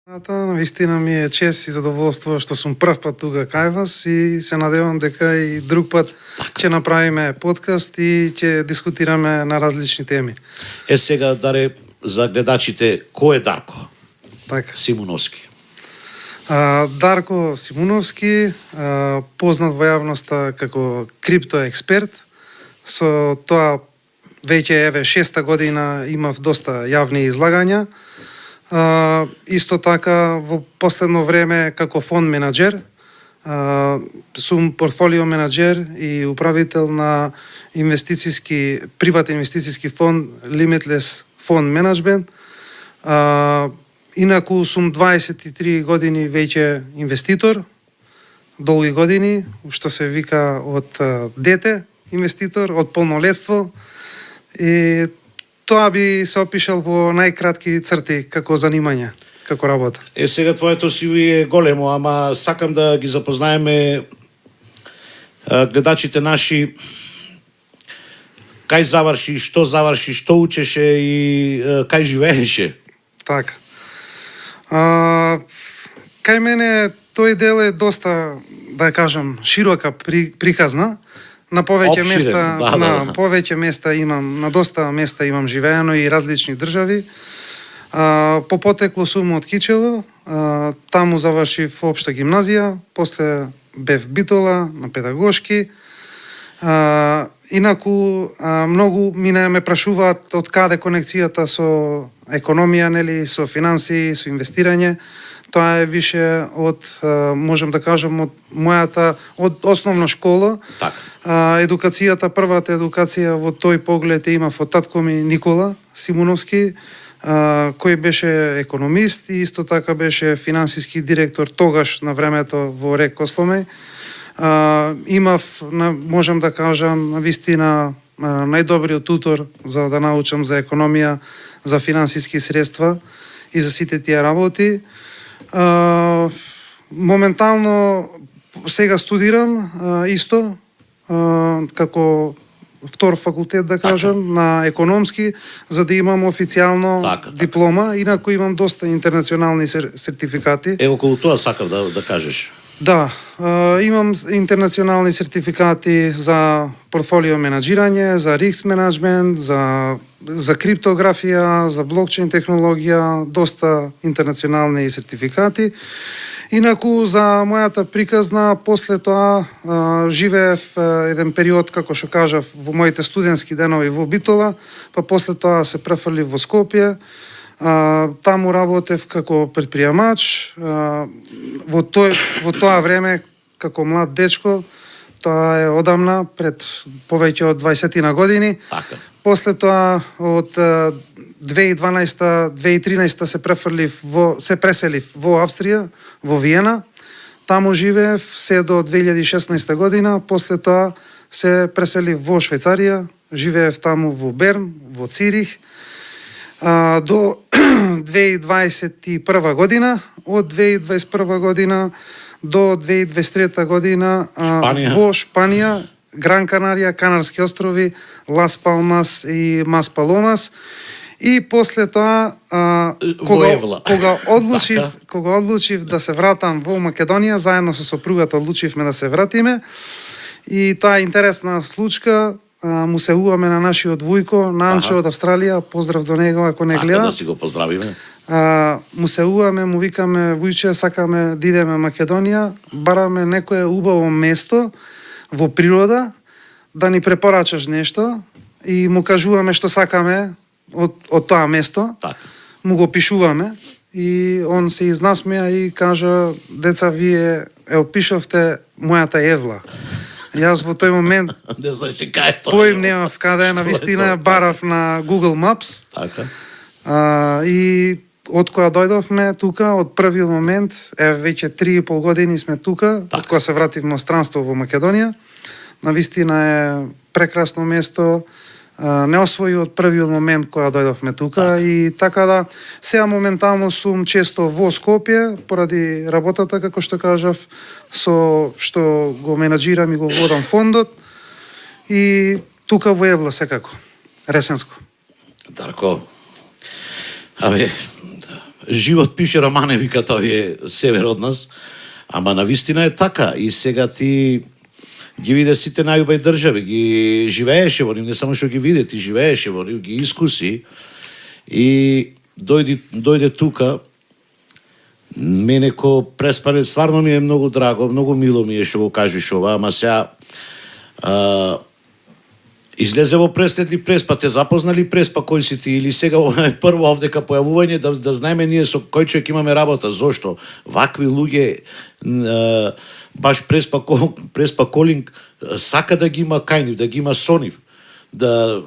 Навистина ми е чест и задоволство што сум прв пат тука кај вас и се надевам дека и друг пат ќе направиме подкаст и ќе дискутираме на различни теми. Сега даре за гледачите, кој е Дарко Симуновски? Дарко Симуновски, познат во јавноста како криптоексперт. Со тоа веќе еве 6-та година имав доста јавни излагања. Исто така во последно време како фонд менаџер, сум портфолио менаџер и управител на приватен инвестициски фонд Limitless Fund Management. Инаку сум 23 години веќе инвеститор, долги години, што се вика од дете инвеститор, од полнолетство. И тоа би се опишал во најкратки црти како занимање, како работа. Сега твоето CV е големо, ама сакам да ги запознаеме гледачите наши кај заврши, што учеше и кај живееше. Така. Кај мене тој дел е доста, да кажам, широка приказна. На повеќе места, повеќе места имам, на доста места имам живеено и различни држави. По потекло сум од Кичево, таму завршив општа гимназија, после бев Битола на педагошки. Инаку многу ме прашуваат од каде конекцијата со економија, нели, со финансии, со инвестирање. Тоа е више од, можем да кажам, од мојата основна школа. Едукацијата, првата едукација во тој поглед имав од татко ми Никола Симуновски, кој беше економист и исто така беше финансиски директор тогаш на времето во РЕК Косломеј. Имав, можем да кажам, навистина најдобриот тутор за да научам за економија, за финансиски средства и за сите тие работи. Моментално сега студирам исто како втор факултет, да кажам, на економски, за да имам официјално диплома, инаку имам доста интернационални сертификати. Околу тоа сакав да кажеш. Да, имам интернационални сертификати за портфолио менаџирање, за риск менеджмент, за криптографија, за блокчейн технологија, доста интернационални сертификати. Инаку за мојата приказна, после тоа живеев еден период, како што кажав, во моите студентски денови во Битола, па после тоа се префрлив во Скопје. Таму работев како предприемач. Во тоа време, како млад дечко, тоа е одамна, пред повеќе од 20 години. После тоа, од 2012-2013 се преселив во Австрија, во Виена. Таму живеев се до 2016 година. После тоа се преселив во Швајцарија. Живеев таму во Берн, во Цирих. До 2021 година, од 2021 година до 2023 година во Шпанија, Гран Канарија, Канарски острови, Лас Палмас и Мас Паломас. И после тоа, кога одлучив да се вратам во Македонија, заедно со сопругата одлучивме да се вратиме. И тоа е интересна случка. Му се уваме на нашиот Вујко, Нанчо од Австралија, поздрав до него ако не гледа. Да си го поздравиме. Му се уваме, му викаме, Вујче, сакаме да идеме Македонија, бараме некое убаво место во природа, да ни препорачаш нешто и му кажуваме што сакаме од тоа место. Му го пишуваме и он се изнасмеа и кажа: деца, вие опишавте мојата Евла. Јас во тој момент поим немав каде, навистина барав на Google Maps. И од кога дојдовме тука, од првиот момент, веќе 3,5 години сме тука, од кога се вративме од странство во Македонија. Навистина е прекрасно место, не освои од првиот момент кога дојдовме тука. И така да, сега моментално сум често во Скопје, поради работата, како што кажав, со што го менаџирам и го водам фондот. И тука во Евла секако, Ресенско. Дарко, живот пише романе, вика тој е север од нас, ама навистина е така и сега ти ги виде сите најубави држави, ги живееше во нив, не само што ги виде, ти живееше во нив, ги искуси и дојде тука. Мене ко преспанец стварно ми е многу драго, многу мило ми е што го кажеш ова, ама сега излезе во Преследли Преспа, те запознали Преспа кој си ти или сега ова е прво овдека појавување да знаеме ние со кој човек имаме работа, зошто вакви луѓе баш Преспа Колинг сака да ги има кај нив, да ги има со нив, да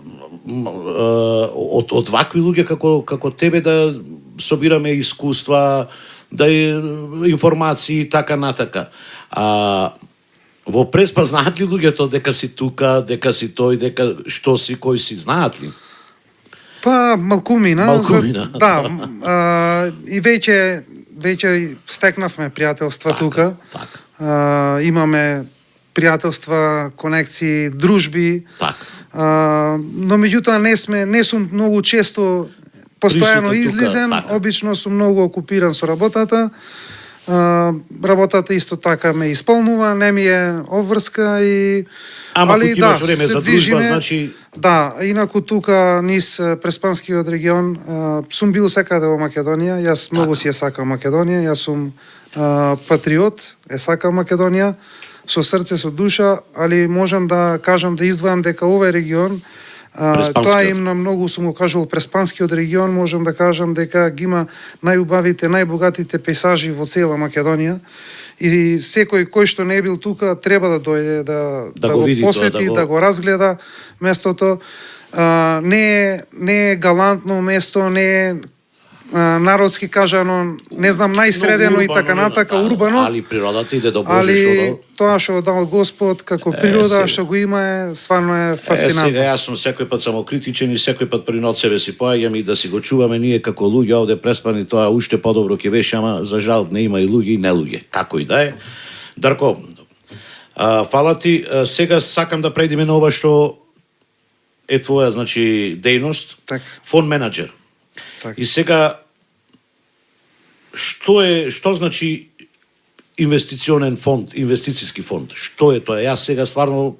од вакви луѓе како тебе да собираме искуства, да информации и така натака. Во Преспа знаат ли луѓето дека си тука, дека си тој, дека што си, кој си, знаат ли? Па малкумина. Малкумина. И веќе стекнавме пријателства тука. Така. Имаме пријателства, конекции, дружби. Така. Но меѓутоа не сум многу често постојано излизен, така. обично сум многу окупиран со работата. Работата исто така ме исполнува, не ми е обврска и Ама кога имаш време за дружба, значи да, инаку тука низ Преспанскиот регион сум бил секаде во Македонија, јас многу си ја сакам Македонија, јас сум патриот, сакам Македонија со срце, со душа, али можам да кажам да издвојам дека овој регион тоа им на многу сум го кажал Преспанскиот регион, можам да кажам дека ги има најубавите, најбогатите пейзажи во цела Македонија и секој кој што не е бил тука треба да дојде да го посети, да го разгледа местото. Не е галантно место, не е народски кажано, не знам, најсредено и така натака, урбано. Али природата иде до Боже али тоа што дал Господ како природа што го има е стварно е фасцинантно. Сега јас сум секој пат самокритичен и секој пат при над себе си поаѓам и да си го чуваме ние како луѓе овде Преспани, тоа уште подобро ќе беше, ама за жал не има и луѓе и не луѓе. Како и да е. Дарко, фала ти. Сега сакам да преидеме на ова што е твоја, значи, дејност. Фонд менаџер. И сега, што значи инвестиционен фонд, инвестициски фонд? Што е тоа? Јас сега стварно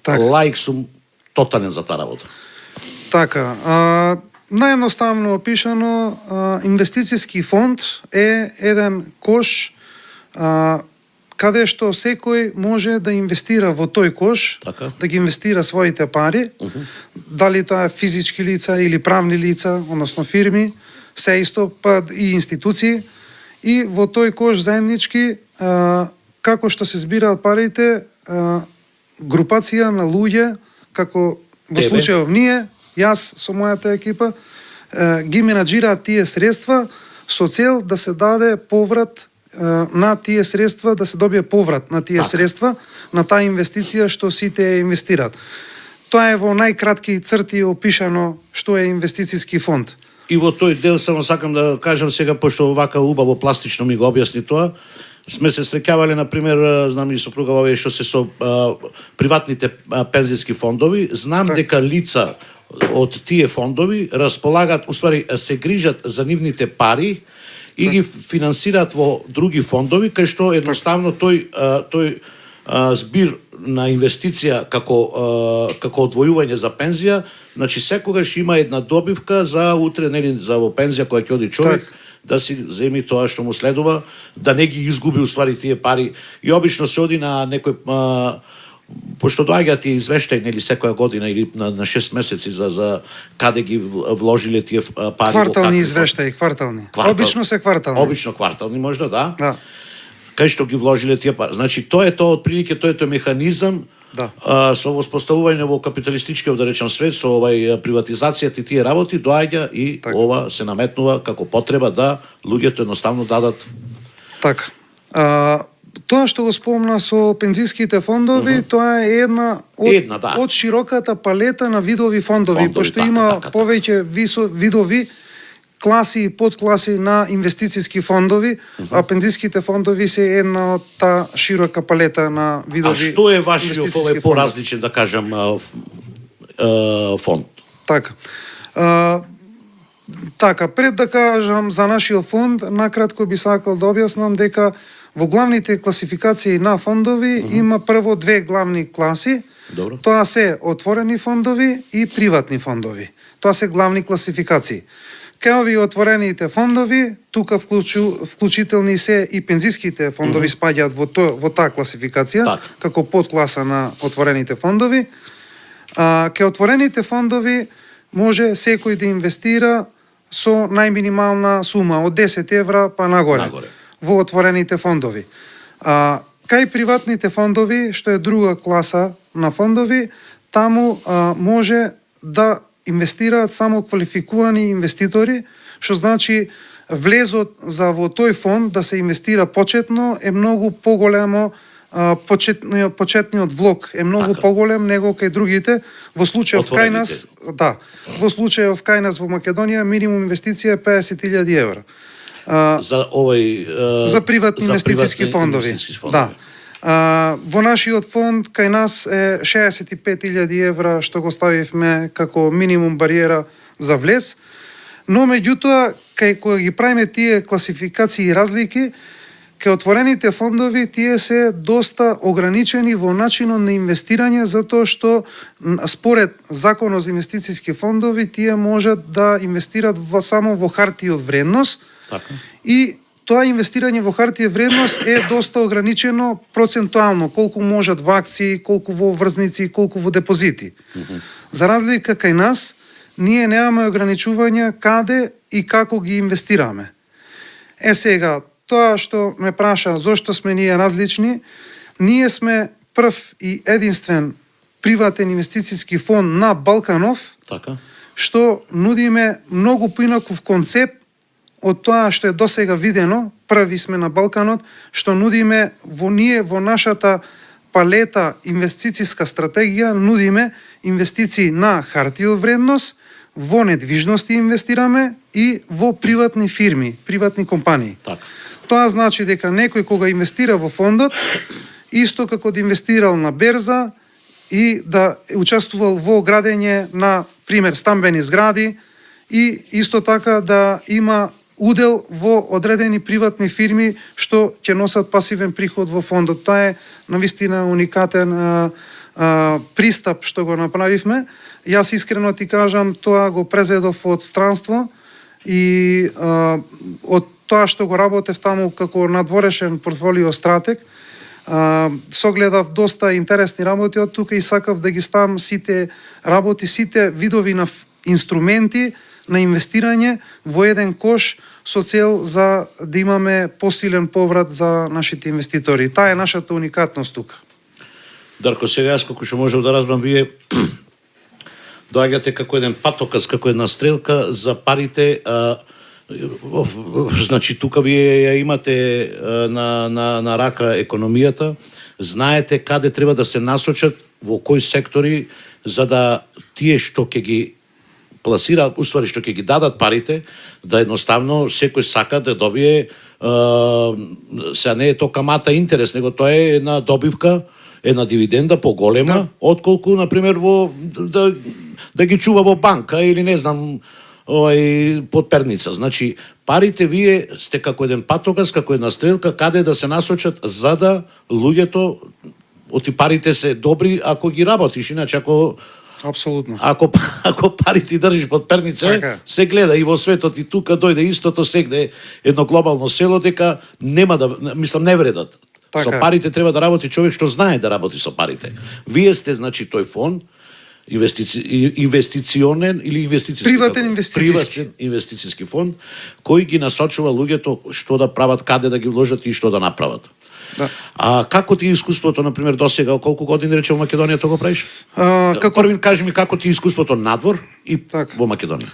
лаик сум тотален за таа работа. Така, наједноставно опишано, инвестициски фонд е еден кош каде што секој може да инвестира во тој кош, така, да ги инвестира своите пари, дали тоа е физички лица или правни лица, односно фирми, се исто, па и институции, и во тој кош заеднички, како што се збираат парите, групација на луѓе, како во случајов ние, јас со мојата екипа, ги менаџираат тие средства со цел да се даде поврат на тие средства, да се добие поврат на тие средства, на таа инвестиција што сите инвестираат. Тоа е во најкратки црти опишано што е инвестициски фонд. И во тој дел само сакам да кажам сега, пошто вака убаво пластично ми го објасни тоа, сме се среќавале, например, знам и сопруга овие што се со приватните пензиски фондови, знам дека лица од тие фондови располагаат, уствари се грижат за нивните пари и ги финансираат во други фондови, кај што едноставно тој збир на инвестиција како одвојување за пензија, значи секогаш има една добивка за утре, нели, за во пензија која ќе оди човек, да си земи тоа што му следува, да не ги изгуби уствари тие пари. И обично се оди на некој пошто доаѓаат тие извештаи, нели, секоја година или на 6 месеци за каде ги вложиле тие пари. Квартални извештаи, квартални. Обично се квартални. Обично квартални можда, да. Кај што ги вложиле тие пари. Значи тоа е тоа отприлике, тоа е тој механизам со воспоставување во капиталистичкиот, да речам, свет, со овај приватизацијата и тие работи доаѓа и ова се наметнува како потреба да луѓето едноставно дадат. Така. Тоа што го спомна со пензиските фондови, тоа е една од широката палета на видови фондови, пошто има повеќе видови, класи и подкласи на инвестициски фондови, а пензиските фондови се една од таа широка палета на видови. А што е вашиот овој поразличен, да кажам, фонд? Така. Така, пред да кажам за нашиот фонд, накратко би сакал да објаснам дека во главните класификации на фондови има прво две главни класи. Добро. Тоа се отворени фондови и приватни фондови. Тоа се главни класификации. Кај овие отворените фондови, тука вклучителни се и пензиските фондови спаѓаат во таа класификација, Так. како подкласа на отворените фондови. Кај отворените фондови може секој да инвестира со најминимална сума од 10 евра па нагоре во отворените фондови. Кај приватните фондови, што е друга класа на фондови, таму може да инвестираат само квалификувани инвеститори, што значи влезот за во тој фонд да се инвестира почетно е многу поголемо, почетниот влог е многу поголем него кај другите. Во случајов кај нас, во случајов кај нас во Македонија минимум инвестиција е 50.000 евра. За овој за приватни инвестициски фондови. Да. Во нашиот фонд кај нас е 65.000 евра што го ставивме како минимум бариера за влез, но меѓутоа кога ги правиме тие класификации и разлики, кај отворените фондови тие се доста ограничени во начинот на инвестирање, затоа што според Законот за инвестициски фондови тие можат да инвестират само во хартија од вредност. Така. И тоа инвестирање во хартија вредност е доста ограничено процентуално, колку можат во акции, колку во врзници, колку во депозити. За разлика кај нас, ние немаме ограничувања каде и како ги инвестираме. Сега, тоа што ме праша зошто сме ние различни, ние сме прв и единствен приватен инвестициски фонд на Балканов, Така. што нудиме многу поинаков концепт од тоа што е досега видено. Први сме на Балканот, што нудиме во нашата палета инвестициска стратегија, нудиме инвестиции на хартија од вредност, во недвижности инвестираме и во приватни фирми, приватни компании. Така. Тоа значи дека некој кога инвестира во фондот, исто како да инвестирал на берза и да учествувал во градење на пример стамбени згради и исто така да има удел во одредени приватни фирми што ќе носат пасивен приход во фондот. Тоа е навистина уникатен пристап што го направивме. Јас искрено ти кажам, тоа го презедов од странство и од тоа што го работев таму како надворешен портфолио стратег, согледав доста интересни работи од тука и сакав да ги ставам сите работи, сите видови на инструменти на инвестирање во еден кош со цел за да имаме посилен поврат за нашите инвеститори. Таа е нашата уникатност тука. Дарко, сега јас колку што можев да разбрам, вие доаѓате како еден патоказ, како една стрелка за парите. Значи, тука вие ја имате на рака економијата, знаете каде треба да се насочат, во кои сектори, за да тие што ќе ги пласираат, уствари што ќе ги дадат парите, да едноставно секој сака да добие, сега не е то камата интерес, него тоа е една добивка, една дивиденда поголема, отколку, например, да ги чува во банка или не знам, под перница. Значи, парите вие сте како еден патоказ, како една стрелка, каде да се насочат, за да луѓето, оти парите се добри ако ги работиш, иначе Апсолутно. Ако парите држиш под перница, така. Се гледа и во светот и тука дојде истото сегде едно глобално село дека нема да, мислам, не вредат. Така. Со парите треба да работи човек што знае да работи со парите. Вие сте, значи, тој фонд, инвестиционен или инвестициски приватен инвестициски фонд кој ги насочува луѓето што да прават, каде да ги вложат и што да направат. Да. А како ти искуството, например, досега, колку години рече во Македонија тоа го правиш? Првин кажи ми како ти искуството надвор и во Македонија.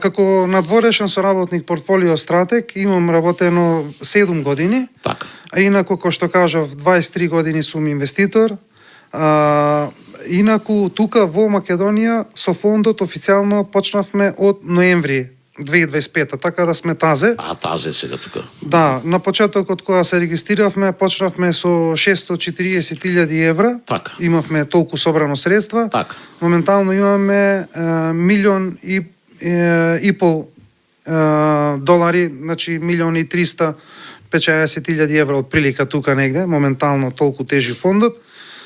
Како надворешен соработник портфолио стратег имам работено 7 години. Така. А инаку, кој што кажав, 23 години сум инвеститор. Инаку, тука во Македонија со фондот официјално почнавме од ноември 2025, така да сме тазе. Тазе сега тука. Да, на почетокот кога се регистриравме, почнавме со 640.000 евра. Така. Имавме толку собрано средства. Така. Моментално имаме 1,5 милион долари, значи 1.350.000 евро од прилика тука негде, моментално толку тежи фондот.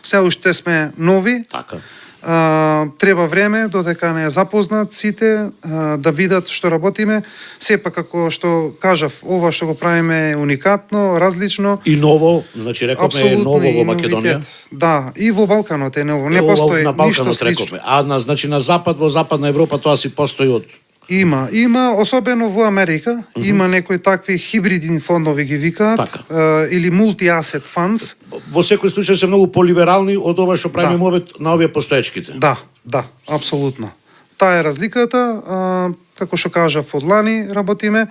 Се уште сме нови. Така. Треба време додека не запознат сите да видат што работиме. Сепак како што кажав, ова што го правиме е уникатно, различно. И ново, значи рековме е ново во Македонија. Да, и во Балканот е ново. Не постои на ништо Балканот слично. рековме. А значи на запад, во Западна Европа тоа си постои од Има, особено во Америка, има некои такви хибридни фондови ги викаат, Така. или multi-asset funds. во секој случај се многу полиберални од ова што правиме Да. на овие постоечките. Да, апсолутно. Таа е разликата, како што кажав, од лани работиме.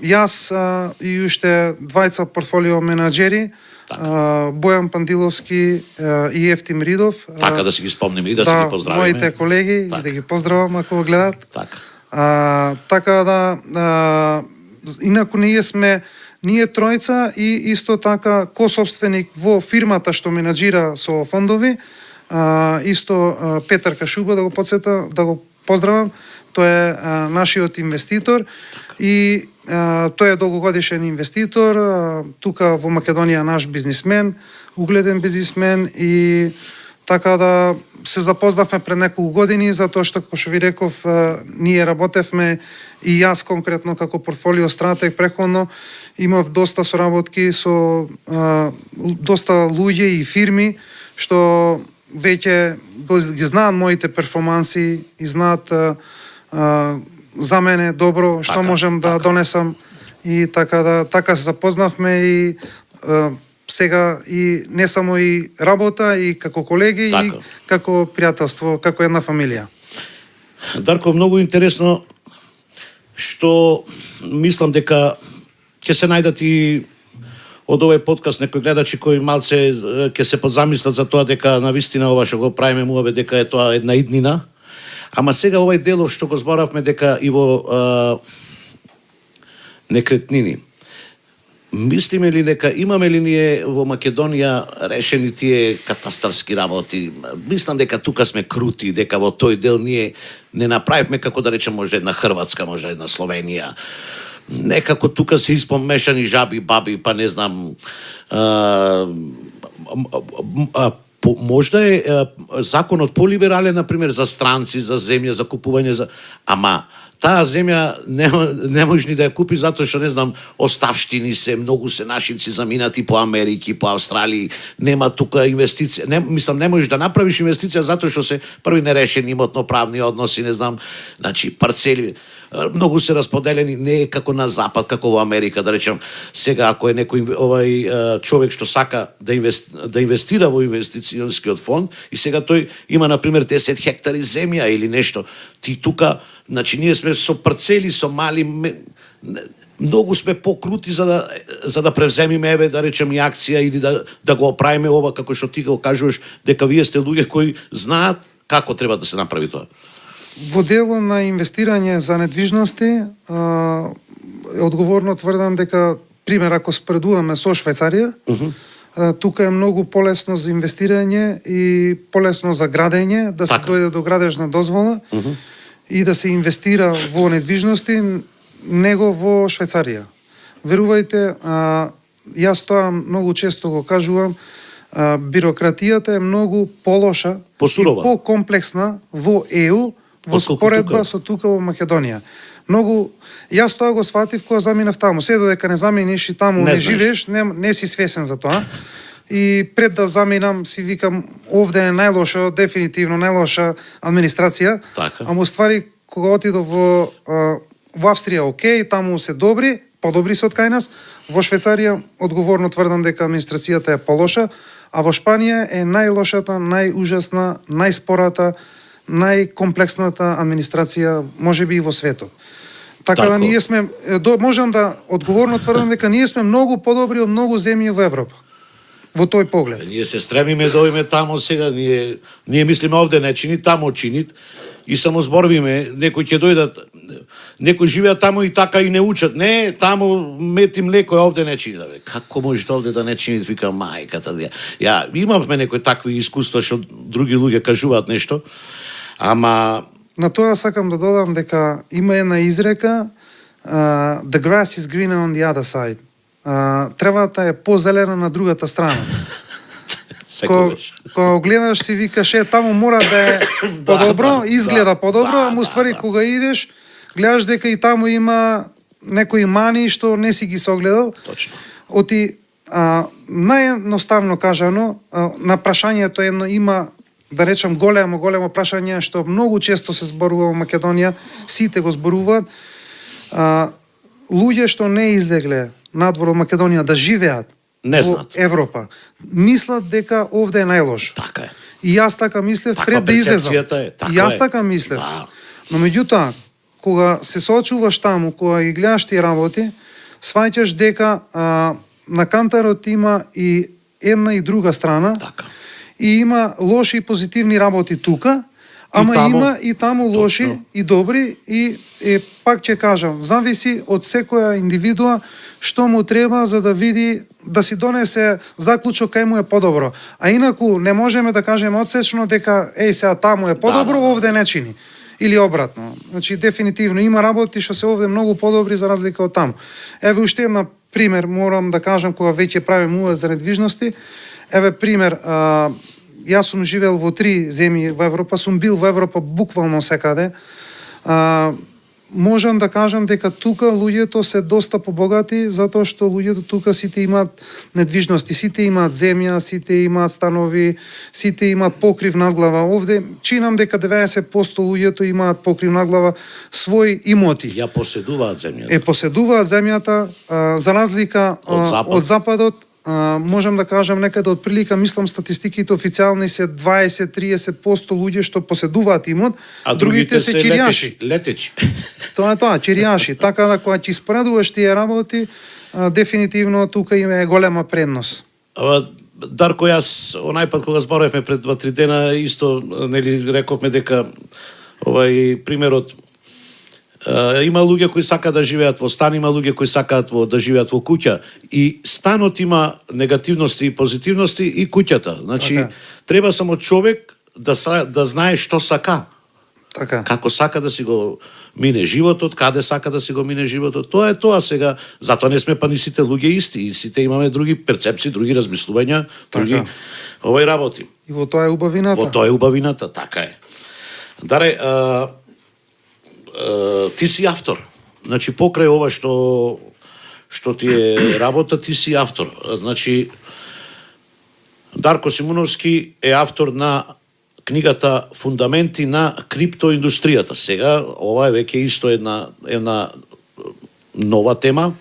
Јас и уште двајца портфолио менаџери, Бојан Пандиловски и Евтим Ридов. Така да си ги спомниме и да си ги поздравиме. Моите колеги, така. и да ги поздравам ако го гледат. Така. Така да, инаку ние тројца и исто така кособственик во фирмата што менаџира со фондови, исто Петар Кашуба, да го подсета, да го поздравам, тој е нашиот инвеститор и тој е долгогодишен инвеститор, тука во Македонија наш бизнисмен, угледен бизнисмен и така да се запознавме пред неколку години, затоа што, како што ви реков, ние работевме и јас конкретно како портфолио стратег преходно, имав доста соработки со доста луѓе и фирми, што веќе ги знаат моите перформанси и знаат за мене добро што можам да донесам и така се запознавме и сега и не само и работа и како колеги така. И како пријателство, како една фамилија. Дарко, многу интересно што мислам дека ќе се најдат и од овој подкаст некои гледачи кои малце ќе се подзамислат за тоа дека навистина ова што го правиме муабе дека е тоа една иднина. Ама сега овој делов што го зборавме дека и во некретнини. Мислиме ли дека имаме ли ние во Македонија решени тие катастарски работи? Мислам дека тука сме крути, дека во тој дел ние не направивме како да речем може една Хрватска, може една Словенија. Некако тука се испомешани жаби, баби, па не знам. Можда е законот полиберален, например, за странци, за земја, за купување, ама таа земја не може ни да ја купи затоа што, не знам, оставштини се, многу се нашинци заминати по Америки, по Австралии, нема тука инвестиција. Не можеш да направиш инвестиција затоа што се први нерешени имотно-правни односи, не знам, значи парцели многу се расподелени, не е како на запад, како во Америка, да речем. Сега ако е некој човек што сака да инвестира во инвестиционскиот фонд и сега тој има на пример 10 хектари земја или нешто, ти тука, значи ние сме со парцели, со мали, многу сме покрути за да превземиме, еве да речем и акција или да го оправиме ова како што ти го кажуваш дека вие сте луѓе кои знаат како треба да се направи тоа. Во дело на инвестирање за недвижности, одговорно тврдам дека, пример, ако спредуваме со Швајцарија, тука е многу полесно за инвестирање и полесно за градење, да се дојде до градежна дозвола и да се инвестира во недвижности, него во Швајцарија. Верувајте, јас тоа многу често го кажувам, бирократијата е многу полоша и покомплексна во ЕУ во споредба со тука во Македонија. Многу, јас тоа го сватив кога заминав таму. Се додека не заминиш и таму не живееш, не си свесен за тоа. И пред да заминам си викам, овде е најлошо, дефинитивно најлоша администрација. Така. Ама уствари кога отидов во Австрија, окей, таму се добри, подобри се од кај нас. Во Швајцарија одговорно тврдам дека администрацијата е полоша, а во Шпанија е најлошата, најужасна, најспората, најкомплексната администрација можеби и во светот. Така да ние сме, можам да одговорно тврдам дека ние сме многу подобри од многу земји во Европа. Во тој поглед. Ние се стремиме да одиме таму сега, ние мислиме овде не чинит, таму чинит и само зборвиме, некои ќе дојдат, некои живеат таму и така и не учат. Не, таму мети млеко, овде не чинит. Како можете овде да не чинит, викам мајката. Ја имавме некои такви искуства што други луѓе кажуваат нешто. Ама на тоа сакам да додам дека има една изрека the grass is greener on the other side. Тревата е позелена на другата страна. Кога гледаш си викаш таму мора да е подобро, изгледа подобро, ама ствари кога идеш гледаш дека и таму има некои мани што не си ги согледал. Точно. Оти наједноставно кажано, на прашањето има да речам големо прашање што многу често се зборува во Македонија, сите го зборуваат. Луѓе што не излегле надвор од Македонија да живеат не во Европа, мислат дека овде е најлошо. Така е. И јас така мислев пред да излезам. И јас така мислев. Да. Но меѓутоа, кога се соочуваш таму, кога ги гледаш тие работи, сваќаш дека на кантарот има и една и друга страна. Така. И има лоши и позитивни работи тука, ама има и таму лоши и добри и пак ќе кажам, зависи од секоја индивидуа што му треба за да види, да си донесе заклучок кај му е подобро. А инаку не можеме да кажеме одсечно дека сега таму е подобро, овде не чини. Или обратно. Значи дефинитивно има работи што се овде многу подобри за разлика од таму. Еве уште една пример морам да кажам кога веќе правим увод за недвижности. Еве пример, јас сум живеел во 3 земји во Европа, сум бил во Европа буквално секаде. Можам да кажам дека тука луѓето се доста побогати затоа што луѓето тука сите имаат недвижности, сите имаат земја, сите имаат станови, сите имаат покрив над глава. Овде чинам дека 90% луѓето имаат покрив над глава своји имоти. Ја поседуваат земјата. Поседуваат земјата за разлика од западот. Можам да кажам некаде од прилика, мислам статистиките официјални се 20-30% луѓе што поседуваат имот, а другите се чиријаши. Летечи. Тоа е тоа, чиријаши. Така да кога ќе испоредуваш тие работи, дефинитивно тука има голема предност. Дарко, јас онај пат кога зборевме пред 2-3 дена исто нели рековме дека примерот има луѓе кои сакаат да живеат во стан, има луѓе кои сакаат да живеат во куќа. И станот има негативности и позитивности и куќата. Значи, треба само човек да знае што сака. Така. Како сака да си го мине животот, каде сака да си го мине животот. Тоа е тоа сега. Затоа не сме па ни сите луѓе исти. И сите имаме други перцепции, други размислувања, други работи. И во тоа е убавината. Во тоа е убавината, така е. Даре, ти си автор. Значи покрај ова што ти е работа, ти си автор. Значи Дарко Симуновски е автор на книгата Фундаменти на криптоиндустријата. Сега ова е веќе исто една нова тема.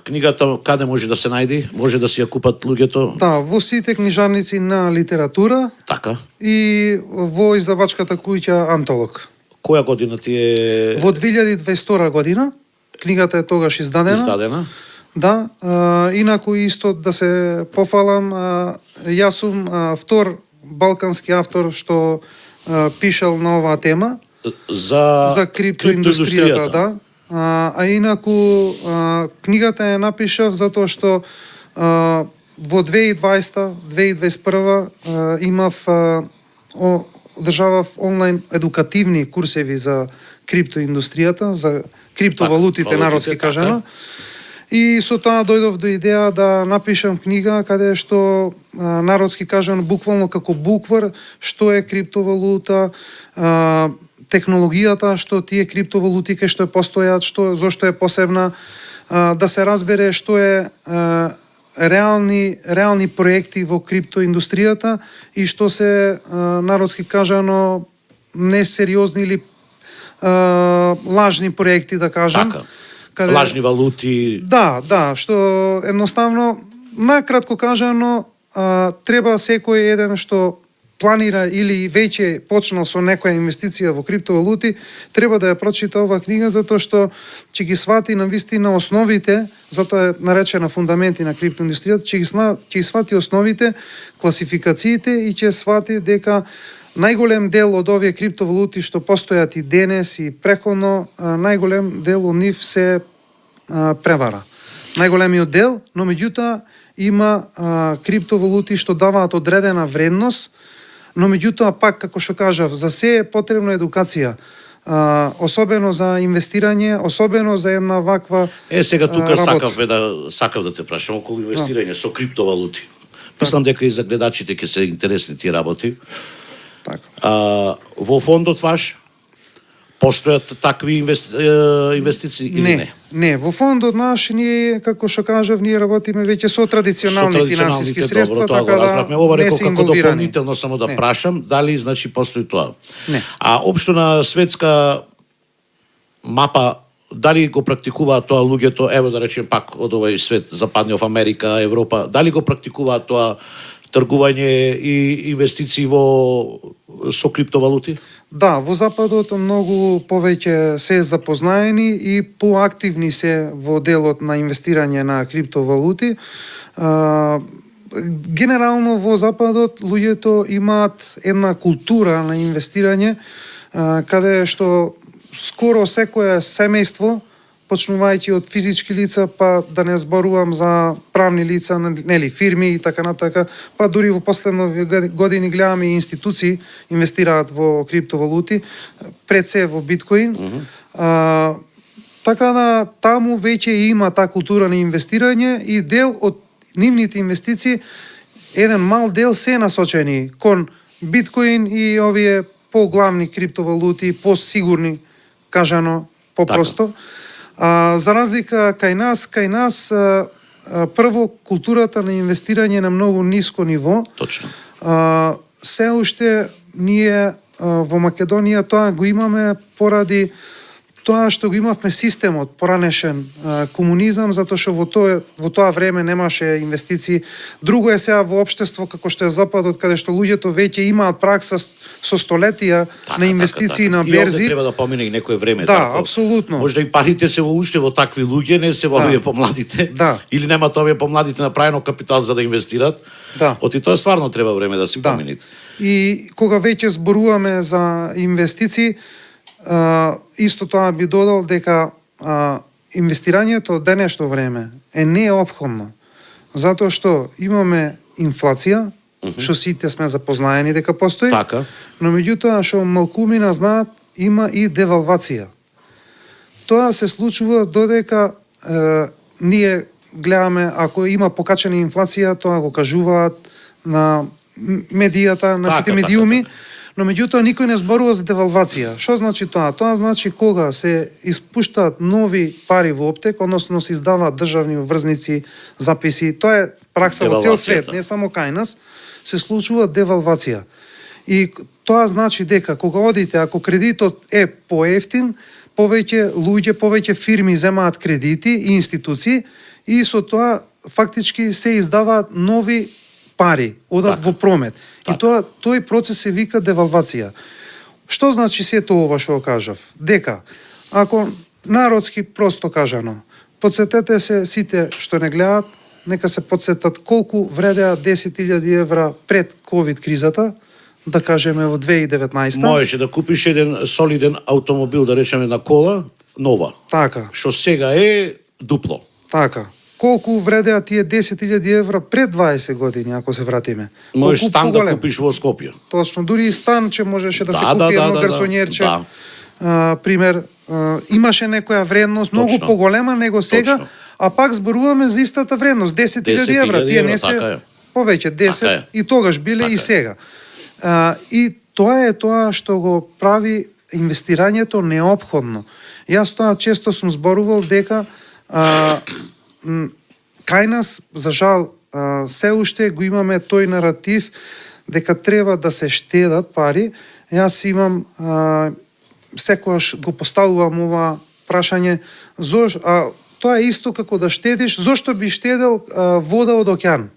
Книгата каде може да се најди? Може да си ја купат луѓето? Да, во сите книжарници на литература. Така. И во издавачката куќа Антолог. Која година ти е? Во 2022 година. Книгата е тогаш издадена. Да, инаку исто да се пофалам, јас сум втор балкански автор што пишал на оваа тема за криптоиндустријата, да. А инаку книгата е напишав затоа што во 2020-2021 имав одржавав онлайн едукативни курсеви за криптоиндустријата, за криптовалутите народски кажано. И со тоа дојдов до идеја да напишам книга каде што народски кажано буквално како буквар што е криптовалута, технологијата што тие криптовалути кај што постојат, зошто е посебна, да се разбере што е реални проекти во криптоиндустријата и што се народски кажано несериозни или лажни проекти, да кажам. Така. Лажни валути. Да, што едноставно, накратко кажано, треба секој еден што планира или веќе почнал со некоја инвестиција во криптовалути, треба да ја прочита оваа книга затоа што ќе ги свати навистина основите, затоа е наречена Фундаменти на криптоиндустријата, ќе ги свати основите, класификациите и ќе свати дека најголем дел од овие криптовалути што постојат и денес и преходно, најголем дел од нив се превара. Најголемиот дел, но меѓутоа има криптовалути што даваат одредена вредност Но меѓутоа пак како што кажав, за се е потребна едукација. Особено за инвестирање, особено за една ваква Сега тука работа. сакав да те прашам околу инвестирање со криптовалути. Мислам дека и за гледачите ќе се интересни тие работи. Така. Во фондот ваш постојат такви инвестиции или не? Не, во фондот наш ние, како што кажав, ние работиме веќе со традиционални финансиски средства, добро, така разбравме. Ова не рекол се како инволвирани. дополнително само да прашам, дали значи постои тоа. Не. А општо на светска мапа, дали го практикуваат тоа луѓето, ево да речем пак од овој свет, западниот Америка, Европа, дали го практикуваат тоа тргување и инвестиции со криптовалути? Да, во Западот многу повеќе се запознаени и поактивни се во делот на инвестирање на криптовалути. Генерално во Западот луѓето имаат една култура на инвестирање, каде што скоро секое семејство, почнувајќи од физички лица, па да не зборувам за правни лица, нели, фирми и така натака, па дури во последнови години гледаме и институции инвестираат во криптовалути, пред се во биткоин. Така да таму веќе има таа култура на инвестирање и дел од нивните инвестиции, еден мал дел се насочени кон биткоин и овие поглавни криптовалути, посигурни, кажано попросто. За разлика кај нас прво културата на инвестирање на многу ниско ниво. Точно. Се уште ние во Македонија тоа го имаме поради тоа што го имавме системот поранешен комунизам, затоа што во тоа време немаше инвестиции. Друго е сега во општество како што е Западот, каде што луѓето веќе имаат пракса со столетија на инвестиции на берзи. И овде треба да помине и некое време. Да, така. апсолутно. Можда и парите се уште во такви луѓе, не се во овие помладите. Да. Или немаат овие помладите направено капитал за да инвестират. Да. Оти тоа стварно треба време да се помините. И кога веќе зборуваме за инвестиции, исто тоа би додал дека инвестирањето денешно време е неопходно, затоа што имаме инфлација, што сите сме запознаени дека постои, Така. но меѓутоа што малкумина знаат, има и девалвација. Тоа се случува додека ние гледаме, ако има покачена инфлација, тоа го кажуваат на медијата, на сите медиуми, но меѓутоа никој не зборува за девалвација. Што значи тоа? Тоа значи кога се испуштаат нови пари во оптек, односно се издаваат државни врзници, записи, тоа е пракса во цел свет, не само кај нас, се случува девалвација. И тоа значи дека кога одите, ако кредитот е поевтин, повеќе луѓе, повеќе фирми земаат кредити и институции и со тоа фактички се издаваат нови пари, одат во промет. И тој процес се вика девалвација. Што значи сето ова што кажав? Дека, ако народски просто кажано, подсетете се сите што не гледаат, нека се подсетат колку вредеа 10.000 евра пред ковид кризата, да кажеме во 2019. Можеше да купиш еден солиден автомобил, да речеме на кола, нова. Така. Што сега е дупло. Така. Колку вредеа тие 10.000 евра пред 20 години, ако се вратиме? Можеш стан да купиш во Скопје. Точно, дури и стан, че можеше да се купи едно гарсонјерче. Пример, имаше некоја вредност многу поголема него сега, а пак зборуваме за истата вредност, 10.000 евра. Тие не се повеќе, 10 и тогаш биле и сега. И тоа е тоа што го прави инвестирањето неопходно. Јас тоа често сум зборувал дека кај нас, за жал, се уште го имаме тој наратив дека треба да се штедат пари. Јас имам, секогаш го поставувам ова прашање, тоа е исто како да штедиш, зошто би штедел вода од океан?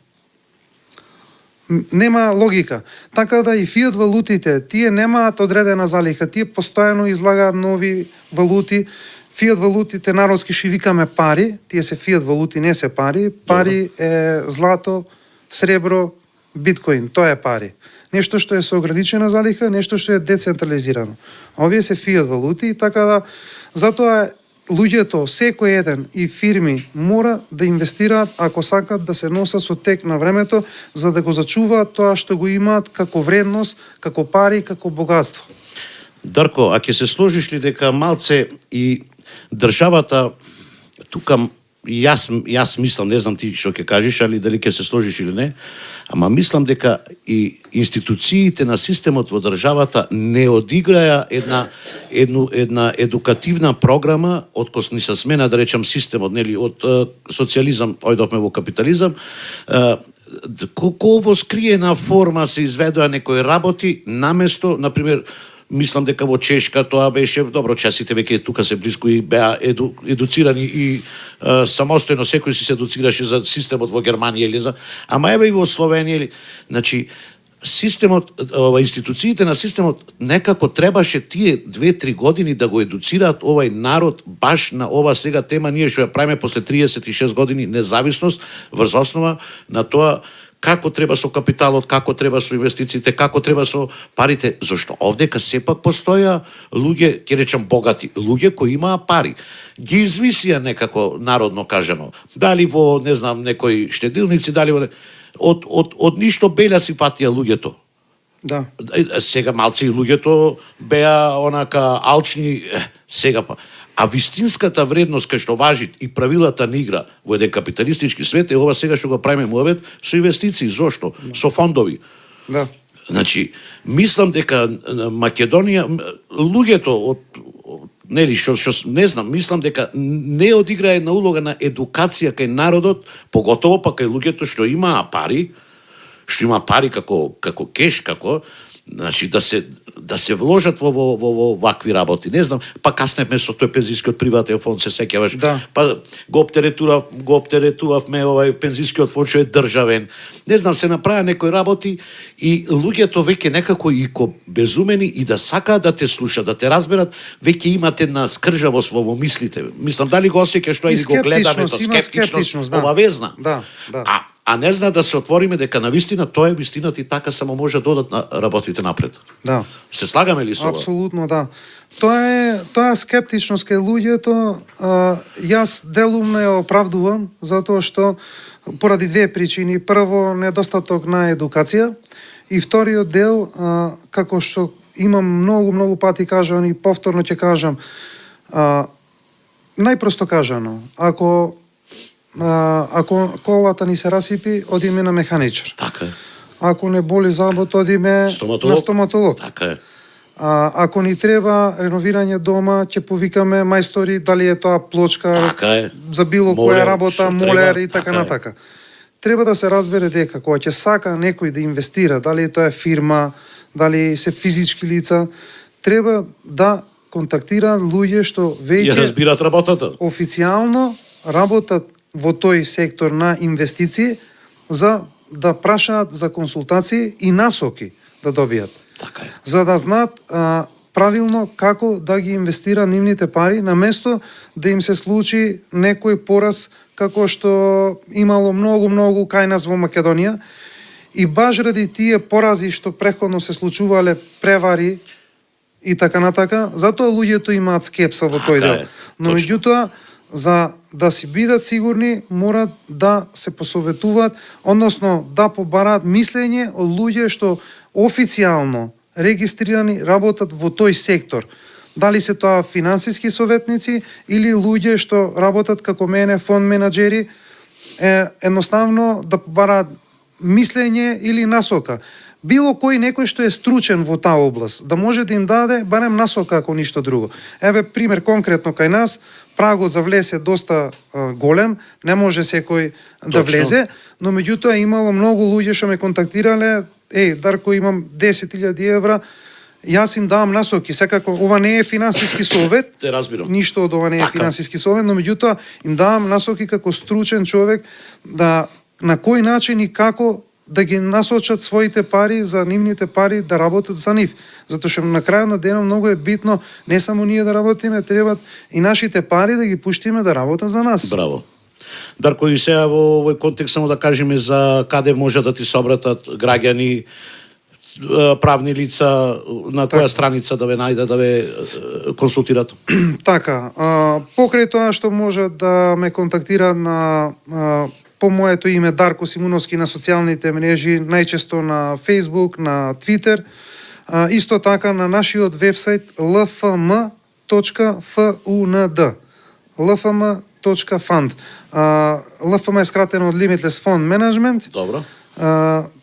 Нема логика. Така да и фиат валутите, тие немаат одредена залиха, тие постојано излагаат нови валути. Фиат валутите народски ши викаме пари, тие се фиат валути, не се пари. Пари е злато, сребро, биткоин, тоа е пари. Нешто што е со ограничена залиха, нешто што е децентрализирано. Овие се фиат валути и така да затоа луѓето, секој еден и фирми мора да инвестираат ако сакат да се носат со тек на времето, за да го зачуваат тоа што го имаат како вредност, како пари, како богатство. Дарко, а ќе се сложиш ли дека малце и државата тука јас мислам, не знам ти што ќе кажеш, али дали ќе се сложиш или не, ама мислам дека и институциите на системот во државата не одиграја една едукативна програма од кога ни се смена, да речам, системот, нели, од социјализам ојдовме во капитализам, колку во скриена форма се изведоа некои работи наместо, например, мислам дека во Чешка тоа беше добро, часите веќе тука се близко и беа едуцирани и самостојно секој си се едуцираше за системот во Германија или за, ама еве и во Словенија или, значи системот, институциите на системот некако требаше тие 2-3 години да го едуцираат овај народ баш на ова сега тема ние што ја правиме после 36 години независност врз основа на тоа како треба со капиталот, како треба со инвестициите, како треба со парите, зашто овдека сепак постоја луѓе, ќе речам богати, луѓе кои имаа пари. Ги извисија некако народно кажано. Дали во, не знам, некои штедилници, дали во од ништо белја си патија луѓето. Да. Сега малци и луѓето беа онака алчни, сега па. А вистинската вредност кај што важи и правилата на игра во еден капиталистички свет е ова сега што го правиме муабет со инвестиции, зошто? Со фондови. Да. Значи, мислам дека Македонија, луѓето од нели што не знам, мислам дека не одигра една улога на едукација кај народот, поготово па кај луѓето што имаа пари, како кеш, значи да се вложат во вакви работи. Не знам, па касневме со тој пензискиот приватен фонд, се сеќаваш. Да. Па го оптеретувавме овај пензискиот фонд што е државен. Не знам, се направи некои работи и луѓето веќе некако и ко безумени и да сакаат да те слушат, да те разберат, веќе имате една скржавост во мислите. Мислам, дали го осеќаш тоа или го гледаме, скептичност, обавезна. Да. А не зна да се отвориме дека на вистина тоа е вистината и така само може додат на работите напред. Да. Се слагаме ли со ова? Апсолутно, да. Тоа скептичност кај луѓето, јас делумно ја оправдувам, затоа што поради две причини. Прво, недостаток на едукација и вториот дел, како што имам многу пати кажано и повторно ќе кажам, најпросто кажано, ако колата ни се расипи, одиме на механичар. Така е. Ако не боли забот, одиме на стоматолог. Така е. Ако ни треба реновирање дома, ќе повикаме мајстори, дали е тоа плочка, така е. За било која работа, молер и така така натака. Треба да се разбере дека кога ќе сака некој да инвестира, дали тоа е фирма, дали се физички лица, треба да контактира луѓе што веќе ја разбират работата. Официјално работат во тој сектор на инвестиции за да прашаат за консултации и насоки да добијат. Така е. За да знаат правилно како да ги инвестира нивните пари, наместо да им се случи некој пораз како што имало многу кај нас во Македонија. И баш ради тие порази што преходно се случувале, превари и така натака, затоа луѓето имаат скепса во тој дел. Но меѓутоа, за да си бидат сигурни, морат да се посоветуваат, односно да побараат мислење од луѓе што официјално регистрирани работат во тој сектор. Дали се тоа финансиски советници или луѓе што работат како мене, фонд менаџери, едноставно да побараат мислење или насока. Било кој некој што е стручен во таа област, да може да им даде барем насока ако ништо друго. Еве пример конкретно кај нас, прагот за влез е доста голем, не може секој да влезе, но меѓутоа имало многу луѓе што ме контактирале, Дарко, имам 10.000 евра, јас им давам насоки. Секако ова не е финансиски совет. Те разбирам. Ништо од ова не е финансиски совет, но меѓутоа им давам насоки како стручен човек да на кој начин и како да ги насочат своите пари за нивните пари да работат за нив. Затоа што на крајот на денот многу е битно не само ние да работиме, требат и нашите пари да ги пуштиме да работат за нас. Браво. Дарко, и сега во овој контекст само да кажеме за каде може да ти се обратат граѓани, правни лица на која страница да ве најдат, да ве консултират? Така, покрај тоа што може да ме контактира на по моето име Дарко Симуновски на социјалните мрежи, најчесто на Facebook, на Twitter, исто така на нашиот вебсайт lfm.fund. lfm.fund. LFM е скратено од Limitless Fund Management. Добро.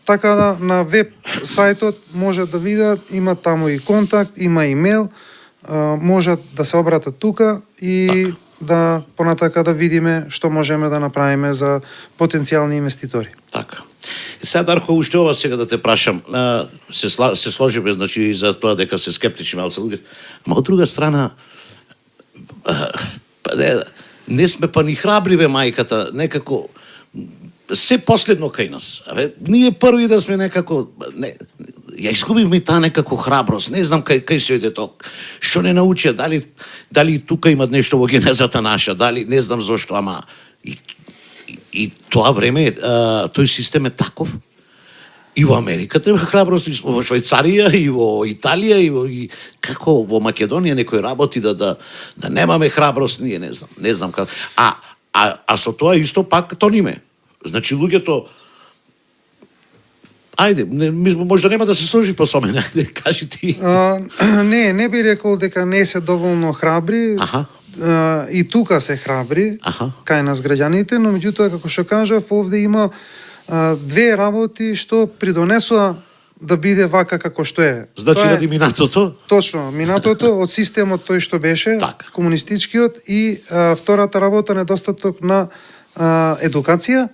Така да на веб сајтот може да видат, има таму и контакт, има имейл, можат да се обратат тука и да понатака да видиме што можеме да направиме за потенцијални инвеститори. Така. И сега, Дарко, уште ова сега да те прашам. Се сложиме, значи, за тоа дека се скептични малце луѓе. Ама од друга страна, не сме па ни храбри, бе, мајката, некако се последно кај нас. Ние први да сме некако... ја изгубивме таа некако храброст. Не знам кај се иде тоа. Што не научија, дали и тука имат нешто во генезата наша, дали не знам зошто, ама и тоа време, тој систем е таков. И во Америка треба храброст, и во Швајцарија, и во Италија, и како во Македонија некој работи да немаме храброст, ние не знам како. А со тоа исто пак тониме. Значи луѓето ајде, може да нема да се сложи по со мене, ајде, кажи ти. Не би рекол дека не се доволно храбри. И тука се храбри, кај нас граѓаните, но меѓутоа, како што кажав, овде има две работи што придонесоа да биде вака како што е. Значи ради минатото? Точно, минатото од системот тој што беше, комунистичкиот, и втората работа недостаток на едукација,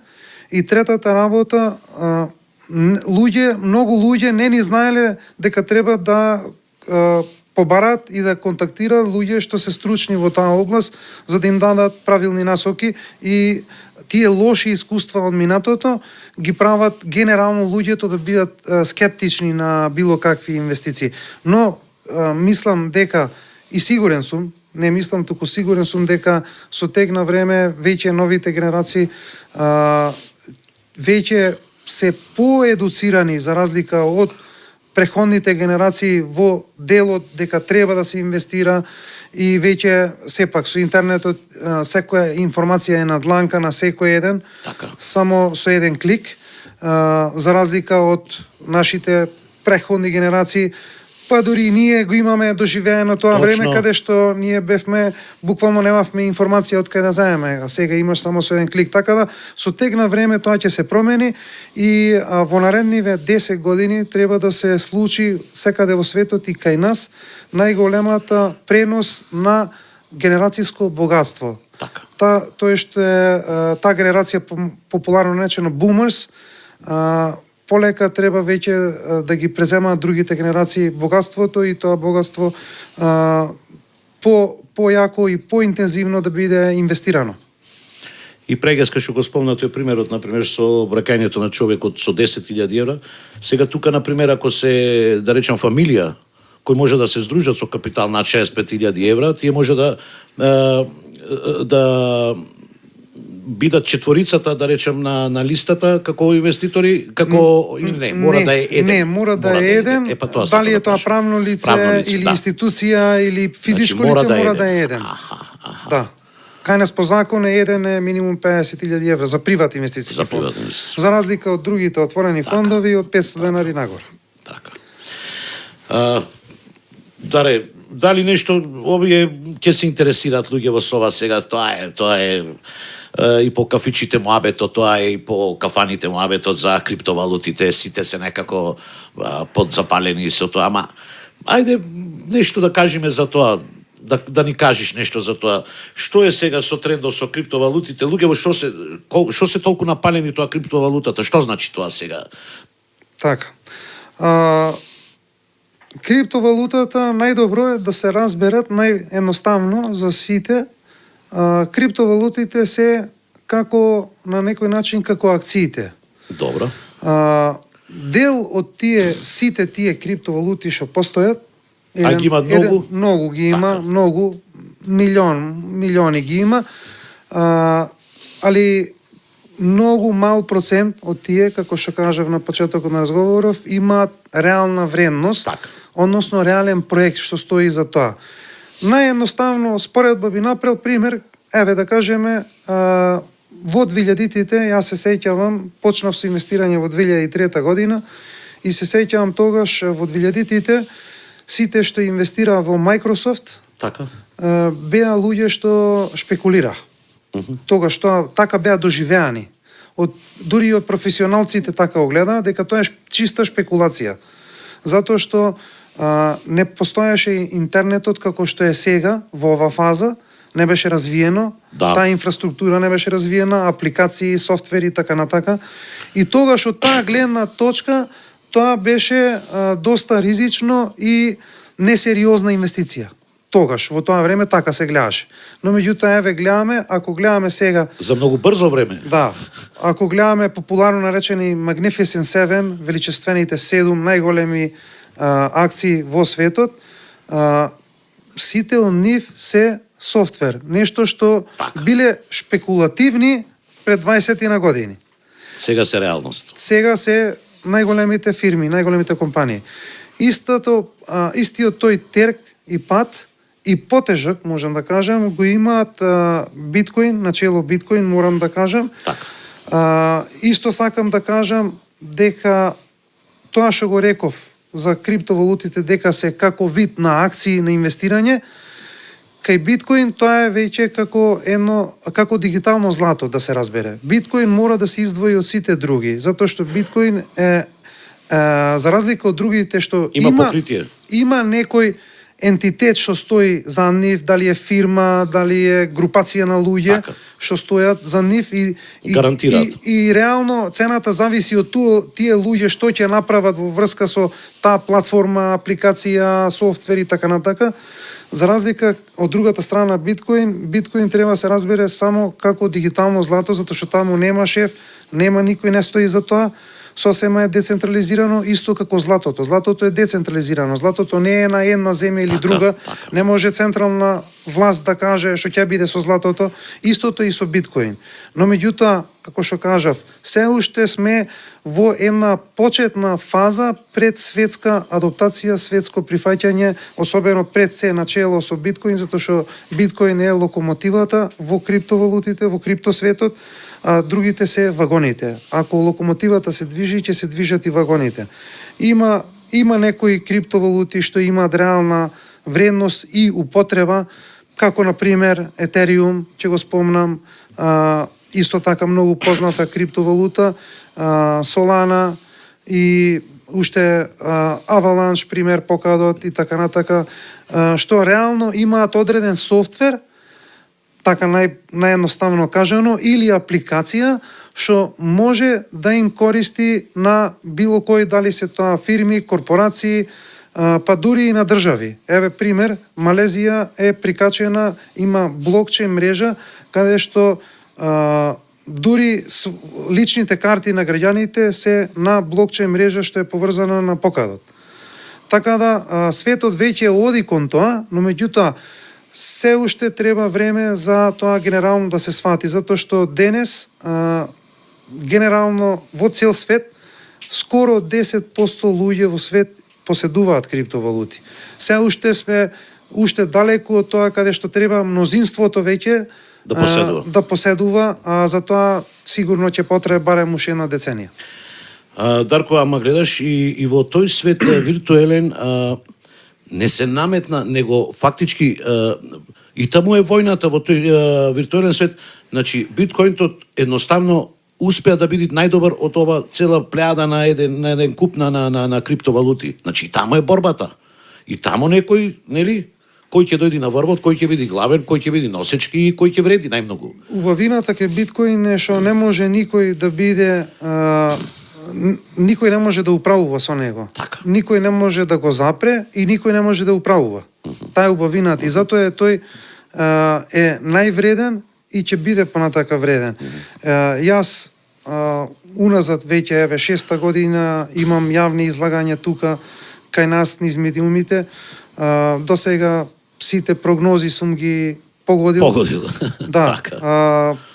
и третата работа многу луѓе не ни знаеле дека треба да побарат и да контактира луѓе што се стручни во таа област, за да им дадат правилни насоки, и тие лоши искуства од минатото ги прават генерално луѓето да бидат скептични на било какви инвестиции. Но мислам дека, и сигурен сум, не мислам, туку сигурен сум дека со тек на време веќе новите генерации веќе се поедуцирани за разлика од преходните генерации во делот дека треба да се инвестира, и веќе сепак со интернетот секоја информација е на дланка на секој еден, само со еден клик, за разлика од нашите преходни генерации. Па дури ние го имаме доживеено тоа време каде што ние бевме, буквално немавме информација од кај да заеме, а сега имаш само со еден клик. Така да со тек на време тоа ќе се промени, и во наредниве 10 години треба да се случи секаде во светот и кај нас најголемата пренос на генерацијско богатство. Тоа што е таа генерација популарно наречена boomers, полека треба веќе да ги преземаат другите генерации богатството, и тоа богатство појако и поинтензивно да биде инвестирано. И прегаска што го спомна тој примерот, например, со бракањето на човекот со 10.000 евра. Сега тука, например, ако се, да речем, фамилија, кој може да се здружат со капитал на 65.000 евра, тие може да бидат четворицата, да речем, на листата како инвеститори, како мора да е еден. Не, мора да е еден. Дали е тоа правно лице или институција или физичко лице, мора да е еден. Да. Кај нас по закон еден е минимум 50.000 евра за приват инвестицијски фонд. За разлика од другите отворени фондови од 500 денари нагоре. Така. Дали нешто овие ќе се интересираат луѓе во СОВА сега, тоа е и по кафичите муабетот, тоа е и по кафаните муабетот за криптовалутите, сите се некако подзапалени со тоа, ама ајде нешто да кажеме за тоа, да ни кажеш нешто за тоа. Што е сега со трендов со криптовалутите? Луѓе што се толку напалени тоа криптовалутата? Што значи тоа сега? Така. Криптовалутата најдобро е да се разберат наједноставно за сите. Криптовалутите се како на некој начин како акциите. Добро. Дел од сите тие криптовалути што постојат, ги има многу? Многу ги има, многу, милиони ги има, али многу мал процент од тие, како што кажав на почетокот на разговоров, имаат реална вредност, Така. односно реален проект што стои за тоа. Наједноставно споредба би направил пример, еве да кажеме, во 2000-тите, јас се сеќавам, почнав со инвестирање во 2003 година и се сеќавам тогаш во 2000-тите сите што инвестираа во Microsoft Така. беа луѓе што шпекулираа. Тогаш тоа така беа доживеани. Дури и од професионалците така го глеdaa дека тоа е чиста шпекулација. Затоа што не постоеше интернетот како што е сега во ова фаза, не беше развиено, Да. таа инфраструктура не беше развиена, апликации, софтвери и така натака. И тогаш од таа гледна точка тоа беше доста ризично и несериозна инвестиција. Тогаш, во тоа време така се гледаше. Но меѓутоа еве гледаме, ако гледаме сега, За многу брзо време. да, ако гледаме популарно наречени Magnificent 7, величествените 7 најголеми акции во светот, сите од нив се софтвер, нешто што Така. биле шпекулативни пред 20 на години. Сега се реалност. Сега се најголемите фирми, најголемите компании. Истиот тој терк и пат и потежок, можам да кажам, го имаат биткоин, начело биткоин, морам да кажам. Така. Исто сакам да кажам дека тоа што го реков за криптовалутите дека се како вид на акции на инвестирање, кај биткоин тоа е веќе како дигитално злато, да се разбере. Биткоин мора да се издвои од сите други, затоа што биткоин е за разлика од другите што Има покритие. Има некој ентитет што стои за нив, дали е фирма, дали е групација на луѓе Така. што стојат за нив Гарантираат. и реално цената зависи од тие луѓе што ќе направат во врска со таа платформа, апликација, софтвер и така натака. За разлика од другата страна биткоин треба да се разбере само како дигитално злато, затоа што таму нема шеф, нема никој не стои за тоа. Сосема е децентрализирано, исто како златото. Златото е децентрализирано. Златото не е на една земја или Така, друга. така. Не може централна власт да каже што ќе биде со златото. Истото и со биткоин. Но меѓутоа, како што кажав, се уште сме во една почетна фаза пред светска адаптација, светско прифаќање, особено пред се начело со биткоин, затоа што биткоин е локомотивата во криптовалутите, во криптосветот, а другите се вагоните. Ако локомотивата се движи, ќе се движат и вагоните. Има некои криптовалути што имаат реална вредност и употреба, како на пример Ethereum, ќе го спомнам, исто така многу позната криптовалута, Solana и уште Avalanche, пример покадот и така натака, што реално имаат одреден софтвер, така наједноставно кажано, или апликација што може да им користи на било кој, дали се тоа фирми, корпорации, па дури и на држави. Еве пример, Малезија е прикачена, има блокчейн мрежа каде што дури личните карти на граѓаните се на блокчейн мрежа што е поврзана на покадот. Така да светот веќе оди кон тоа, но меѓутоа се уште треба време за тоа генерално да се свати, затоа што денес генерално во цел свет скоро 10% луѓе во свет поседуваат криптовалути. Се уште сме далеку од тоа каде што треба мнозинството веќе да поседува, а за тоа сигурно ќе потреба барем уште една деценија. Дарко, ама гледаш и во тој свет виртуелен не се наметна, него фактички и таму е војната во тој виртуелен свет. Значи, биткоинтот едноставно успеа да биде најдобар од ова цела плејада на еден куп на криптовалути. Значи, таму е борбата. И таму некој, нели, кој ќе дојде на врвот, кој ќе биде главен, кој ќе биде носечки и кој ќе вреди најмногу. Убавината кај биткоин е што не може никој да биде никој не може да управува со него. Така. Никој не може да го запре и никој не може да управува. Таа е убавината и затоа тој е највреден и ќе биде понатака вреден. Јас уназад веќе 6-та година имам јавни излагања тука кај нас низ медиумите. До сега сите прогнози сум ги погодил. Да. Така.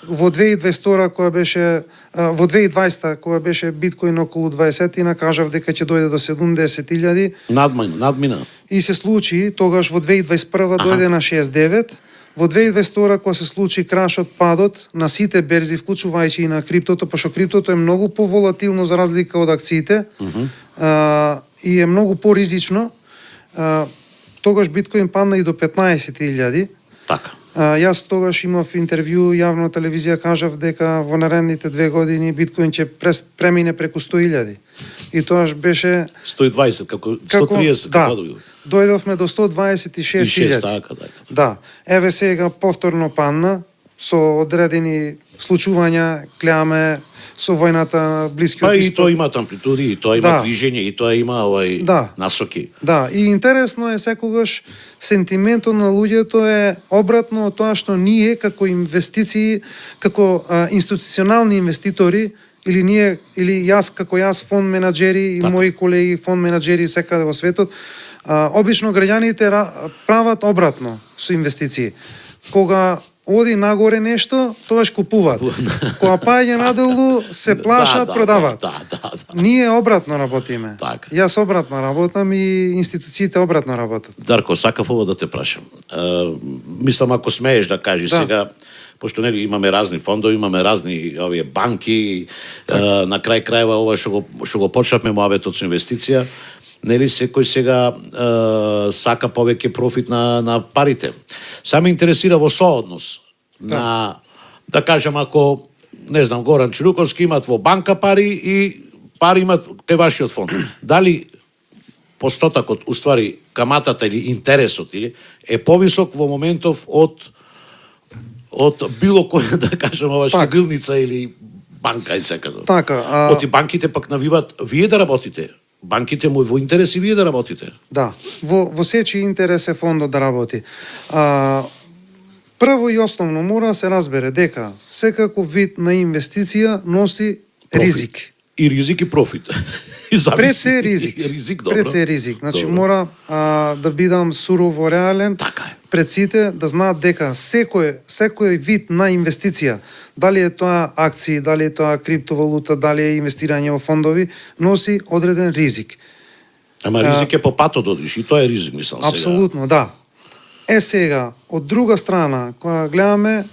Во 2022 која беше во 2020 која беше биткоин околу 20-тина, кажав дека ќе дојде до 70.000 Надмина. и се случи тогаш во 2021 дојде на 69. Во 2022 кога се случи крашот, падот на сите берзи, вклучувајќи и на криптото, пошто криптото е многу поволатилно за разлика од акциите и е многу поризично, тогаш биткоин падна и до 15.000. Така. Јас тогаш имав интервју јавно на телевизија, кажав дека во наредните 2 години биткоин ќе премине преку 100.000. И тоаш беше 120 како 130 да, како дојде. дојдовме до 126.000. Така. Да, еве сега повторно падна со одредени случувања, гледаме со војната на Блискиот Па и Исток. тоа има амплитуди, и тоа има Да. движење, и тоа има насоки. Да, и интересно е секогаш сентиментот на луѓето е обратно од тоа што ние како инвестиции, како институционални инвеститори или јас фонд менаџери и Така. мои колеги фонд менаџери секаде во светот, обично граѓаните прават обратно со инвестиции. Кога оди нагоре нешто, тогаш купуваат. Кога паѓа надолу, се плашат, продаваат. Да. Ние обратно работиме. Така. Јас обратно работам и институциите обратно работат. Дарко, сакав ово да те прашам. Мислам, ако смееш да кажеш Да. сега, пошто нели имаме разни фондови, имаме разни овие банки, на крај крајва ова што го почнавме муабетот со инвестиција, нели секој сега сака повеќе профит на парите. Само интересира во сооднос на, да кажем, ако не знам, Горан Чуруковски имат во банка пари и пари имат кај вашиот фонд. Дали постотакот, уствари, каматата или интересот е повисок во моментов од било која, да кажем, ова штедилница или банка и секако. Така, Оти банките пак навиват вие да работите. Банките му во интерес и вие да работите. Да, во сечи интерес е фондот да работи. Прво и основно мора да се разбере дека секаков вид на инвестиција носи Профит. ризик. И ризик и профит. И зависи. Пред се е ризик. Ризик, добро. Пред се е ризик. Значи Добро. мора да бидам сурово реален. Така е. Пред сите да знаат дека секој вид на инвестиција, дали е тоа акции, дали е тоа криптовалута, дали е инвестирање во фондови, носи одреден ризик. Ама ризик е по патот одиш и тоа е ризик, мислам сега. Апсолутно, да. Сега, од друга страна, кога гледаме,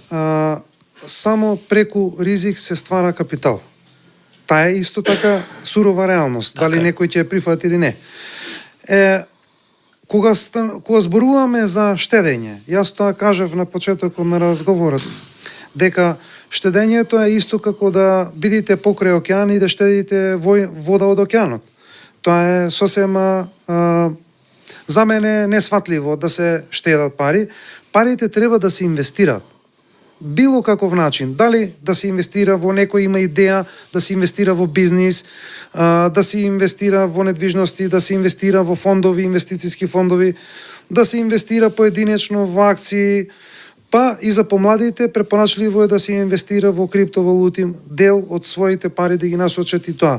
само преку ризик се ствара капитал. Таа е исто така сурова реалност, Така дали е. некој ќе ја прифати или не. Кога зборуваме за штедење, јас тоа кажав на почетокот на разговорот, дека штедењето е исто како да бидите покрај океан и да штедите вода од океанот. Тоа е сосема за мене несватливо да се штедат пари. Парите треба да се инвестираат. Било каков начин, дали да се инвестира во некој има идеја, да се инвестира во бизнис, да се инвестира во недвижности, да се инвестира во фондови, инвестициски фондови, да се инвестира поединечно во акции, па и за помладите препорачливо е да се инвестира во криптовалути, дел од своите пари да ги насочат и тоа.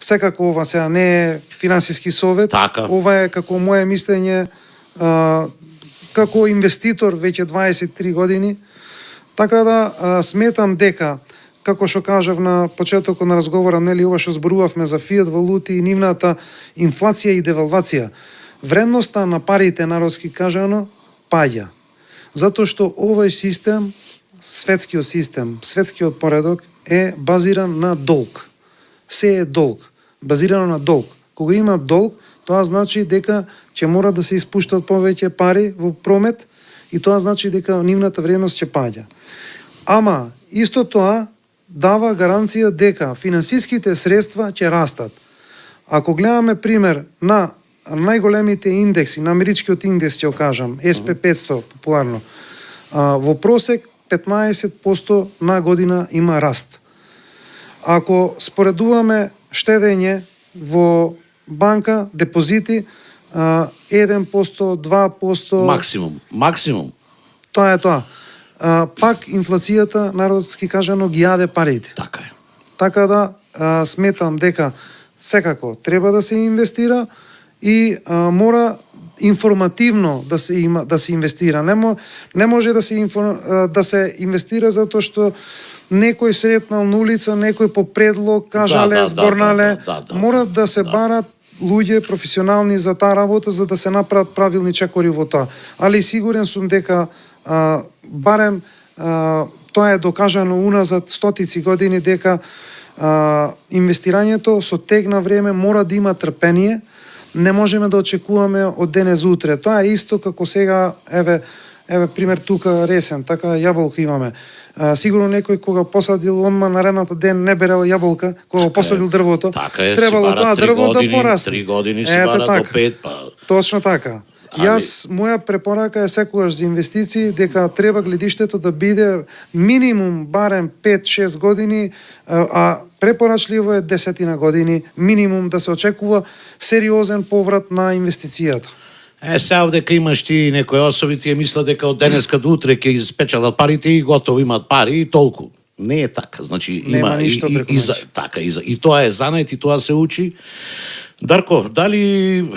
Секако ова сега не е финансиски совет, Така. ова е како моје мислење, како инвеститор веќе 23 години. Така да сметам дека, како што кажав на почетокот на разговора, нели ова што зборувавме за фиат валути и нивната инфлација и девалвација, вредноста на парите, народски кажано, паѓа. Затоа што овој систем, светскиот поредок е базиран на долг. Се е долг, базирано на долг. Кога има долг, тоа значи дека ќе мора да се испуштат повеќе пари во промет и тоа значи дека нивната вредност ќе паѓа. Ама, исто тоа дава гаранција дека финансиските средства ќе растат. Ако гледаме пример на најголемите индекси, на америчкиот индекс ќе кажам, SP500 популарно, во просек 15% на година има раст. Ако споредуваме штедење во банка, депозити, 1%, 2%... Максимум. Тоа е тоа. Пак инфлацијата, народски кажано, ги јаде парите. Така е. Така да сметам дека секако треба да се инвестира и мора информативно да се инвестира. Не може да се инвестира затоа што некој сретнал на улица, некој по предлог кажале, зборнале, мора да се барат луѓе професионални за таа работа за да се направат правилни чекори во тоа. Али сигурен сум дека барем тоа е докажано уназад стотици години дека инвестирањето со тек на време мора да има трпение. Не можеме да очекуваме од денес за утре. Тоа е исто како сега, еве пример тука ресен, така јаболка имаме. Сигурно некој кога посадил одма наредната ден не берел јаболка, кога посадил дрвото, требало тоа дрво да порасне. 3 години се бара до 5 па. Точно така. Моја препорака е секогаш за инвестиции дека треба гледиштето да биде минимум барем 5-6 години, а препорачливо е 10 години минимум да се очекува сериозен поврат на инвестицијата. Сега дека имаш ти некои особи, тие мислат дека од денеска до утре ќе испечалат парите и готово имат пари и толку. Не е така. Значи има и тоа е занајт и тоа се учи. Дарко, дали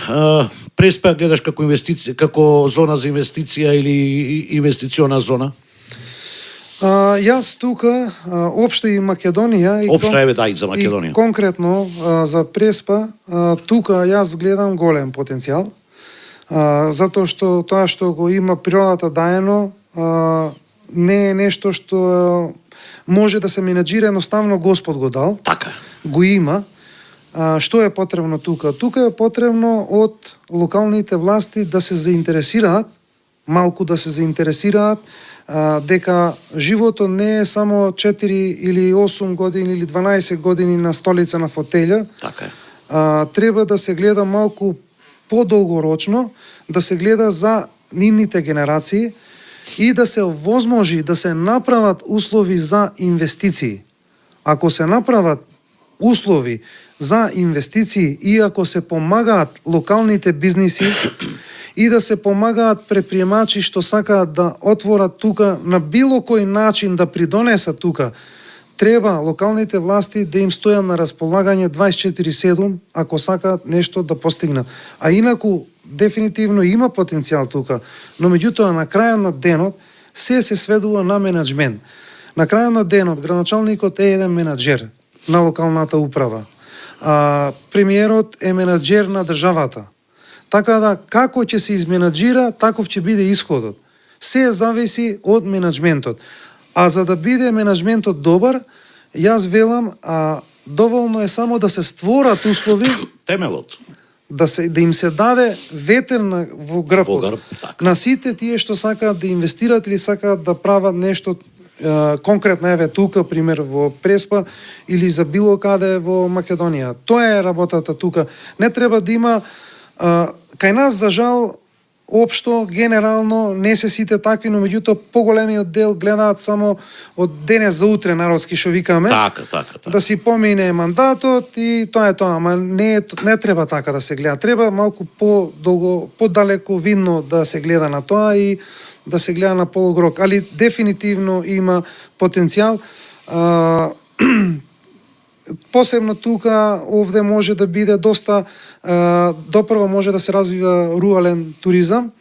Преспа гледаш како инвестиција, како зона за инвестиција или инвестициона зона? Јас тука општо и Македонија и за Македонија. И конкретно за Преспа тука јас гледам голем потенцијал. Затоа што тоа што го има природата даено не е нешто што може да се менаџира, едноставно Господ го дал. Така. Го има. Што е потребно тука? Тука е потребно од локалните власти да се заинтересираат, малку да се заинтересираат, дека животот не е само 4 или 8 години или 12 години на столица на фотелја. Така е. Треба да се гледа малку подолгорочно, да се гледа за нивните генерации и да се возможи да се направат услови за инвестиции. Ако се направат услови за инвестиции и ако се помагаат локалните бизниси и да се помагаат предприемачи што сакаат да отворат тука на било кој начин да придонесат тука, треба локалните власти да им стојат на располагање 24/7 ако сакаат нешто да постигнат. А инаку дефинитивно има потенцијал тука, но меѓутоа на крајот на денот се сведува на менаџмент. На крајот на денот градоначалникот е еден менаџер на локалната управа. Премиерот е менаџер на државата. Така да, како ќе се изменаџира, таков ќе биде исходот. Се зависи од менаџментот. А за да биде менаџментот добар, јас велам, доволно е само да се створат услови, темелот, да им се даде ветер во грбот. На сите тие што сакаат да инвестират или сакаат да прават нешто конкретно еве тука, пример во Преспа или за било каде во Македонија. Тоа е работата тука. Не треба да има кај нас за жал општо генерално не се сите такви, но меѓутоа поголемиот дел гледаат само од денес за утре, народски што викаме. Така. Да си помине мандатот и тоа е тоа, ама не треба така да се гледа. Треба малку подолго, подалеко видно да се гледа на тоа и да се гледа на полугрок, али дефинитивно има потенцијал. Посебно тука, овде може да биде доста, допрво може да се развива руален туризам.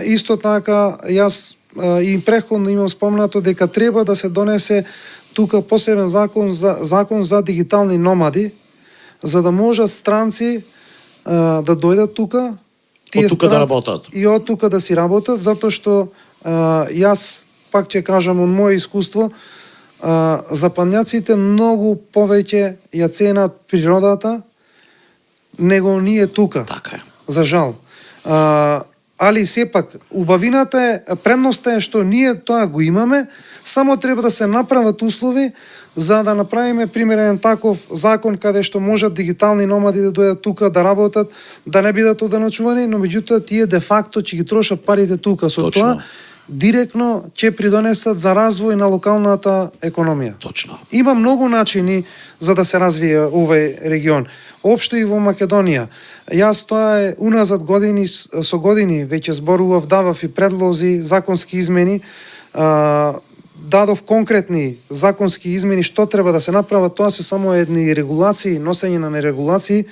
Исто така, јас и преходно имам спомнато дека треба да се донесе тука посебен закон за дигитални номади, за да можат странци да дојдат тука, од тука да работат. И од тука да си работат, затоа што јас пак ќе кажам од моје искуство, западњаците многу повеќе ја ценат природата него ние тука. Така е. За жал. Али сепак убавината е, предноста е што ние тоа го имаме, само треба да се направат услови за да направиме примерен таков закон каде што можат дигитални номади да дојдат тука да работат, да не бидат оданочувани, но меѓутоа тие де факто ќе ги трошат парите тука. Со Точно. тоа директно ќе придонесат за развој на локалната економија. Точно. Има многу начини за да се развие овој регион. Општо и во Македонија. Јас тоа е уназад години, со години веќе зборував, давав и предлози, законски измени, дадов конкретни законски измени што треба да се направат, тоа се само едни регулации, носење на нерегулации,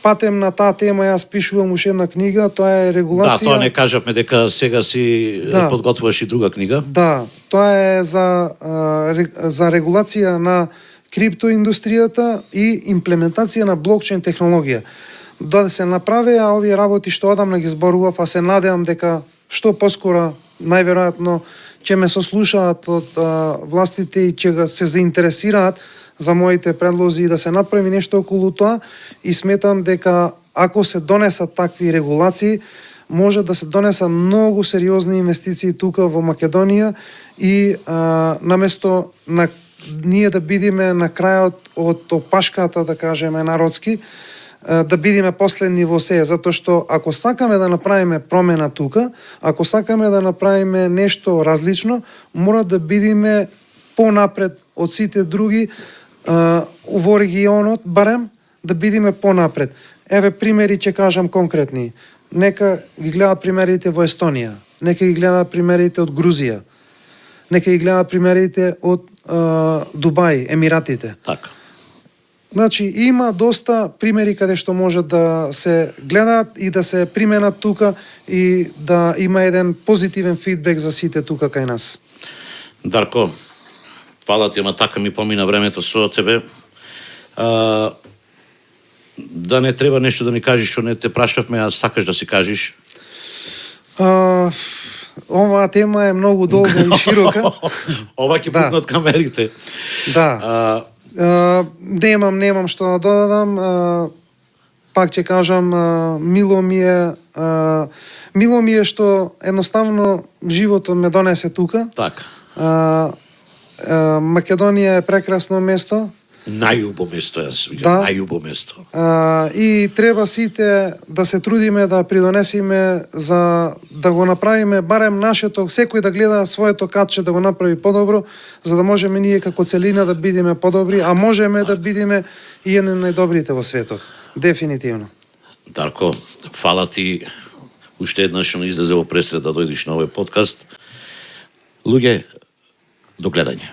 патем на таа тема јас пишувам уште една книга, тоа е Да, регулација. тоа не кажавме дека сега си Да. подготвуваш и друга книга. Да, тоа е за регулација на криптоиндустријата и имплементација на блокчейн технологија. Да се направеа овие работи што одамна ги зборував, а се надевам дека што поскоро најверојатно ќе ме сослушаат од властите и ќе се заинтересираат за моите предлози и да се направи нешто околу тоа, и сметам дека ако се донесат такви регулации, може да се донесат многу сериозни инвестиции тука во Македонија и наместо на ние да бидеме на крајот од опашката, да кажеме народски, да бидеме последни во се, затоа што ако сакаме да направиме промена тука, ако сакаме да направиме нешто различно, мора да бидеме понапред од сите други во регионот, барем да бидеме понапред. Еве примери ќе кажам конкретни. Нека ги гледаат примерите во Естонија, нека ги гледаат примерите од Грузија, нека ги гледаат примерите од Дубај, Емиратите. Така. Значи, има доста примери каде што може да се гледаат и да се применат тука и да има еден позитивен фидбек за сите тука кај нас. Дарко, фала ти, ама така ми помина времето со тебе. Да не треба нешто да ни кажеш што не те прашавме, а сакаш да си кажеш? Оваа тема е многу долга и широка. Ова ќе пукнат камерите. Да. Немам што да додадам. Пак ќе кажам, мило ми е што едноставно животот ме донесе тука. Така. Македонија е прекрасно место. Најубо место, јас викам, Да. најубо место. И треба сите да се трудиме да придонесиме за да го направиме барем нашето, секој да гледа своето катче да го направи подобро, за да можеме ние како целина да бидеме подобри, а можеме да бидеме и едни од најдобрите во светот. Дефинитивно. Дарко, фала ти уште еднаш што излезе во пресред да дојдеш на овој подкаст. Луѓе, до гледање.